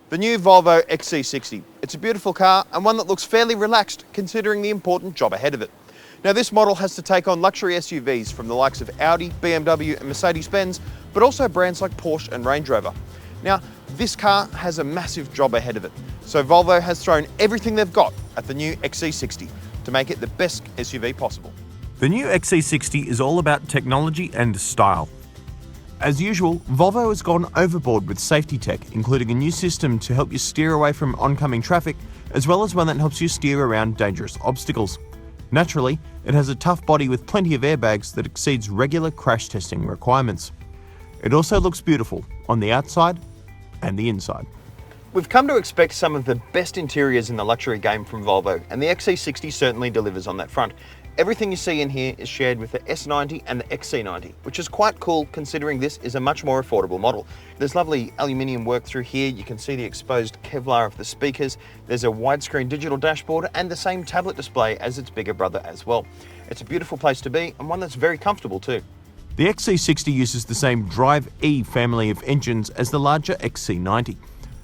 The new Volvo XC60. It's a beautiful car and one that looks fairly relaxed considering the important job ahead of it. Now this model has to take on luxury SUVs from the likes of Audi, BMW and Mercedes-Benz, but also brands like Porsche and Range Rover. Now this car has a massive job ahead of it, so Volvo has thrown everything they've got at the new XC60 to make it the best SUV possible. The new Xc60 is all about technology and style. As usual, Volvo has gone overboard with safety tech, including a new system to help you steer away from oncoming traffic, as well as one that helps you steer around dangerous obstacles. Naturally, it has a tough body with plenty of airbags that exceeds regular crash testing requirements. It also looks beautiful on the outside and the inside. We've come to expect some of the best interiors in the luxury game from Volvo, and the XC60 certainly delivers on that front. Everything you see in here is shared with the S90 and the XC90, which is quite cool considering this is a much more affordable model. There's lovely aluminium work through here. You can see the exposed Kevlar of the speakers. There's a widescreen digital dashboard and the same tablet display as its bigger brother as well. It's a beautiful place to be and one that's very comfortable too. The XC60 uses the same Drive family of engines as the larger XC90.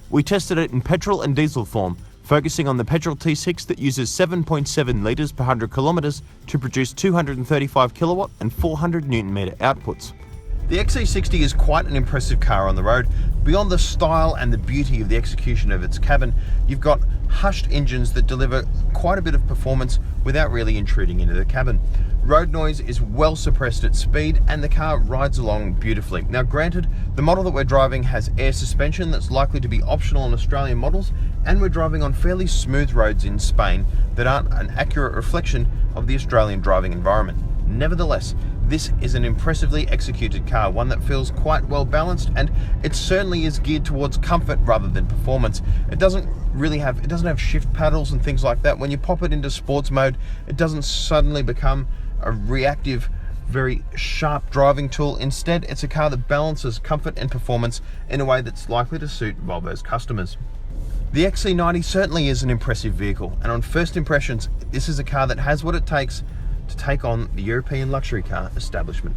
We tested it in petrol and diesel form, focusing on the petrol T6 that uses 7.7 litres per 100 kilometres to produce 235 kilowatt and 400 Newton metre outputs. The XC60 is quite an impressive car on the road. Beyond the style and the beauty of the execution of its cabin, you've got hushed engines that deliver quite a bit of performance without really intruding into the cabin. Road noise is well suppressed at speed and the car rides along beautifully. Now granted, the model that we're driving has air suspension that's likely to be optional on Australian models, and we're driving on fairly smooth roads in Spain that aren't an accurate reflection of the Australian driving environment. Nevertheless, this is an impressively executed car, one that feels quite well balanced, and it certainly is geared towards comfort rather than performance. It doesn't have shift paddles and things like that. When you pop it into sports mode, it doesn't suddenly become a reactive, very sharp driving tool. Instead, it's a car that balances comfort and performance in a way that's likely to suit Volvo's customers. The XC90 certainly is an impressive vehicle, and on first impressions, this is a car that has what it takes to take on the European luxury car establishment.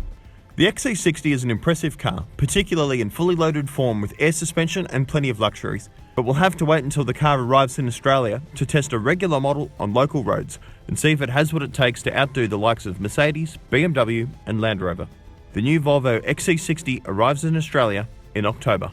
The Xc60 is an impressive car, particularly in fully loaded form with air suspension and plenty of luxuries, but we'll have to wait until the car arrives in Australia to test a regular model on local roads and see if it has what it takes to outdo the likes of Mercedes, BMW and Land Rover. The new Volvo XC60 arrives in Australia in October.